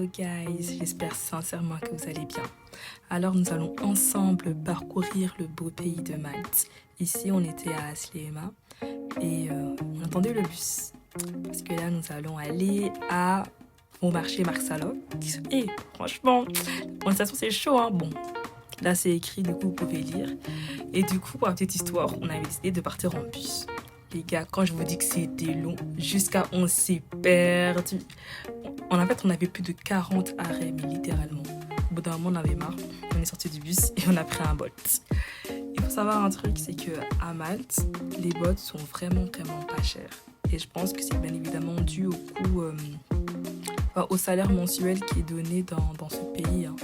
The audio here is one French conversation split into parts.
Hello guys, j'espère sincèrement que vous allez bien. Alors nous allons ensemble parcourir le beau pays de Malte. Ici on était à Sliema et on attendait le bus. Parce que là nous allons aller au marché Marc Salop. Et franchement, la prononciation c'est chaud hein. Bon, là c'est écrit, du coup vous pouvez lire. Et du coup, pour la petite histoire, on avait décidé de partir en bus. Les gars, quand je vous dis que c'était long, jusqu'à on s'est perdu. En fait, on avait plus de 40 arrêts, mais littéralement. Au bout d'un moment, on avait marre. On est sorti du bus et on a pris un Bolt. Il faut savoir un truc, c'est qu'à Malte, les Bolts sont vraiment pas chers. Et je pense que c'est bien évidemment dû au coût, au salaire mensuel qui est donné dans ce pays. Hein.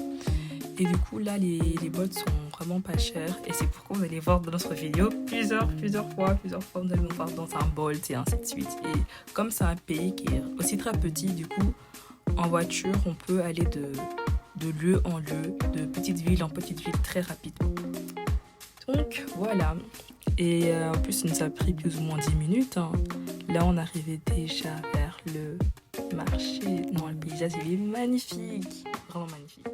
Et du coup, là, les Bolts sont vraiment pas chers. Et c'est pourquoi vous allez voir dans notre vidéo plusieurs fois, vous allez nous voir dans un Bolt et ainsi de suite. Et comme c'est un pays qui est aussi très petit, du coup, en voiture, on peut aller de lieu en lieu, de petite ville en petite ville très rapidement. Donc, voilà. Et en plus, ça nous a pris plus ou moins 10 minutes. Hein. Là, on arrivait déjà vers le marché. Non, le paysage, il est magnifique. Vraiment magnifique.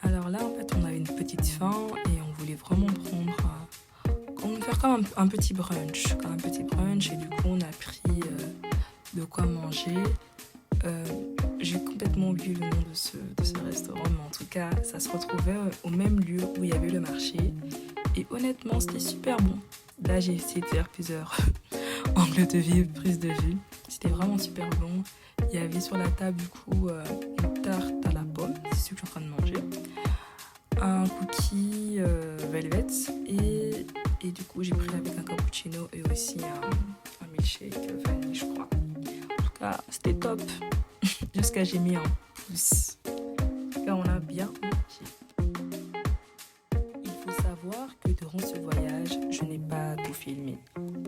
Alors là, en fait, on avait une petite faim et on voulait vraiment faire comme un petit brunch. Et du coup, on a pris de quoi manger. J'ai complètement oublié le nom de ce restaurant, mais en tout cas, ça se retrouvait au même lieu où il y avait le marché. Et honnêtement, c'était super bon. Là, j'ai essayé de faire plusieurs angles de vue, prises de vue. C'était vraiment super bon. Il y avait sur la table, du coup, une tarte à la pomme. C'est ce que je suis en train de manger. Un cookie velvet et du coup j'ai pris avec un cappuccino et aussi un milkshake vanille je crois. En tout cas c'était top jusqu'à j'ai mis un pouce. En tout cas on a bien mangé. Il faut savoir que durant ce voyage je n'ai pas tout filmé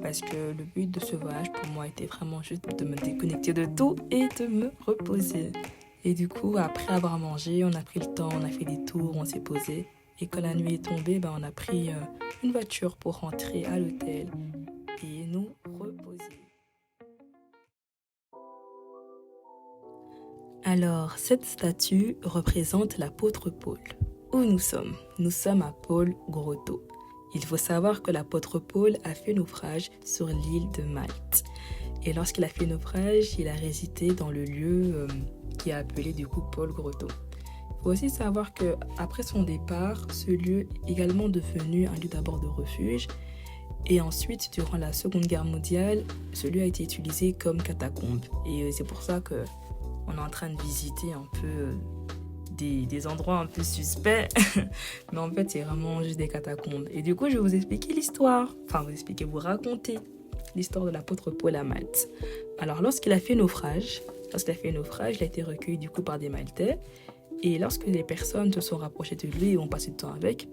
parce que le but de ce voyage pour moi était vraiment juste de me déconnecter de tout et de me reposer. Et du coup, après avoir mangé, on a pris le temps, on a fait des tours, on s'est posé. Et quand la nuit est tombée, on a pris une voiture pour rentrer à l'hôtel et nous reposer. Alors, cette statue représente l'apôtre Paul. Où nous sommes? Nous sommes à Paul Grotto. Il faut savoir que l'apôtre Paul a fait naufrage sur l'île de Malte. Et lorsqu'il a fait naufrage, il a résidé dans le lieu qui est appelé du coup Paul Grotto. Il faut aussi savoir qu'après son départ, ce lieu est également devenu un lieu d'abord de refuge. Et ensuite, durant la Seconde Guerre mondiale, ce lieu a été utilisé comme catacombe. Et c'est pour ça qu'on est en train de visiter un peu des endroits un peu suspects. Mais en fait, c'est vraiment juste des catacombes. Et du coup, je vais vous expliquer l'histoire. Enfin, vous raconter l'histoire de l'apôtre Paul à Malte. Alors, lorsqu'il a fait naufrage, il a été recueilli du coup par des Maltais. Et lorsque les personnes se sont rapprochées de lui et ont passé du temps avec,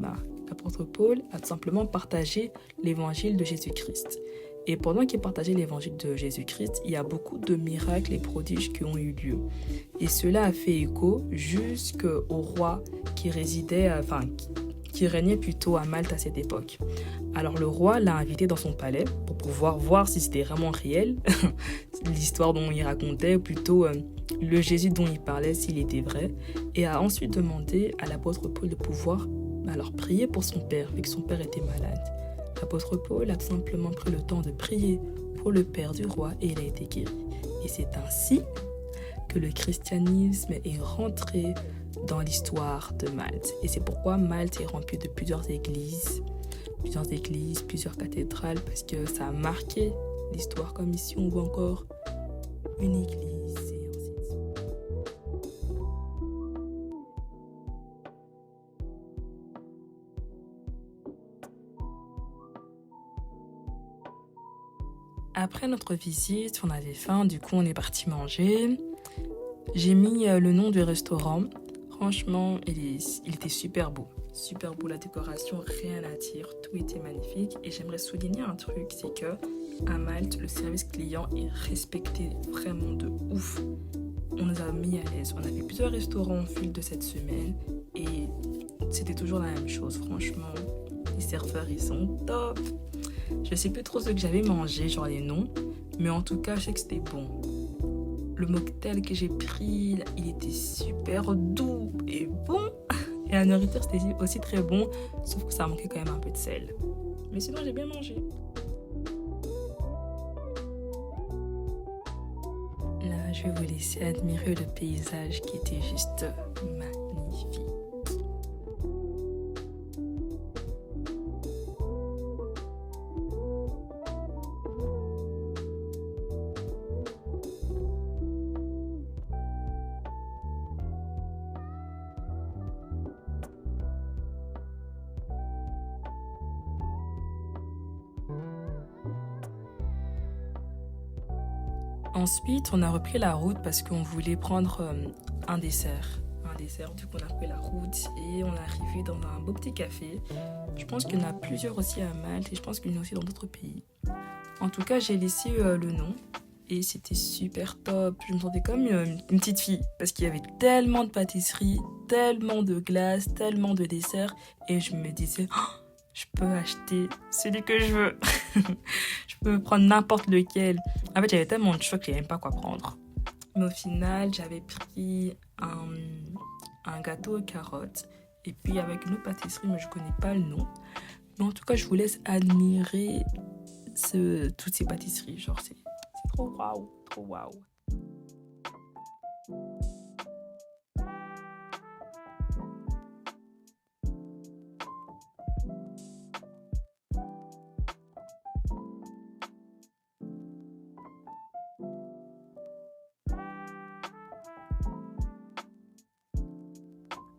l'apôtre Paul a tout simplement partagé l'évangile de Jésus-Christ. Et pendant qu'il partageait l'évangile de Jésus-Christ, il y a beaucoup de miracles et prodiges qui ont eu lieu. Et cela a fait écho jusqu'au roi qui régnait plutôt à Malte à cette époque. Alors le roi l'a invité dans son palais pour pouvoir voir si c'était vraiment réel, l'histoire dont il racontait, ou plutôt le Jésus dont il parlait, s'il était vrai, et a ensuite demandé à l'apôtre Paul de pouvoir prier pour son père, vu que son père était malade. L'apôtre Paul a tout simplement pris le temps de prier pour le père du roi et il a été guéri. Et c'est ainsi que le christianisme est rentré dans l'histoire de Malte. Et c'est pourquoi Malte est remplie de plusieurs églises, plusieurs églises, plusieurs cathédrales, parce que ça a marqué l'histoire, comme ici on voit encore une église et ainsi de suite. Après notre visite, on avait faim, du coup on est parti manger. J'ai mis le nom du restaurant. Franchement, il était super beau. Super beau, la décoration, rien à dire. Tout était magnifique. Et j'aimerais souligner un truc, c'est que à Malte, le service client est respecté vraiment de ouf. On nous a mis à l'aise. On a fait plusieurs restaurants au fil de cette semaine. Et c'était toujours la même chose, franchement. Les serveurs, ils sont top. Je sais plus trop ce que j'avais mangé, genre les noms. Mais en tout cas, je sais que c'était bon. Le mocktail que j'ai pris, il était super doux et bon. Et la nourriture, c'était aussi très bon, sauf que ça manquait quand même un peu de sel. Mais sinon, j'ai bien mangé. Là, je vais vous laisser admirer le paysage qui était juste magnifique. Ensuite, on a repris la route parce qu'on voulait prendre un dessert. Du coup, on a pris la route et on est arrivé dans un beau petit café. Je pense qu'il y en a plusieurs aussi à Malte et je pense qu'il y en a aussi dans d'autres pays. En tout cas, j'ai laissé le nom et c'était super top. Je me sentais comme une petite fille parce qu'il y avait tellement de pâtisseries, tellement de glaces, tellement de desserts et je me disais... Oh, je peux acheter celui que je veux. Je peux prendre n'importe lequel. En fait, j'avais tellement de choix que je ne savais même pas quoi prendre. Mais au final, j'avais pris un gâteau aux carottes. Et puis avec une autre pâtisserie, mais je ne connais pas le nom. Mais en tout cas, je vous laisse admirer toutes ces pâtisseries. Genre, c'est trop waouh, trop waouh.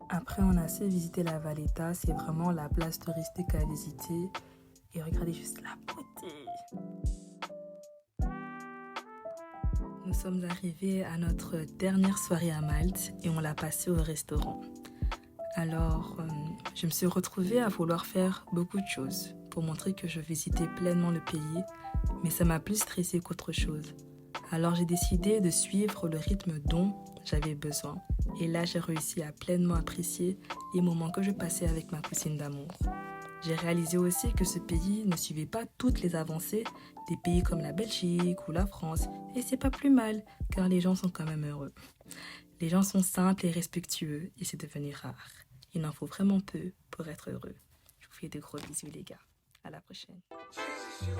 Après, on a assez visité la Valletta. C'est vraiment la place touristique à visiter. Et regardez juste la beauté. Nous sommes arrivés à notre dernière soirée à Malte et on l'a passée au restaurant. Alors, je me suis retrouvée à vouloir faire beaucoup de choses pour montrer que je visitais pleinement le pays, mais ça m'a plus stressée qu'autre chose. Alors, j'ai décidé de suivre le rythme dont j'avais besoin. Et là, j'ai réussi à pleinement apprécier les moments que je passais avec ma cousine d'amour. J'ai réalisé aussi que ce pays ne suivait pas toutes les avancées des pays comme la Belgique ou la France. Et c'est pas plus mal, car les gens sont quand même heureux. Les gens sont simples et respectueux, et c'est devenu rare. Il en faut vraiment peu pour être heureux. Je vous fais de gros bisous les gars. À la prochaine. Jesus,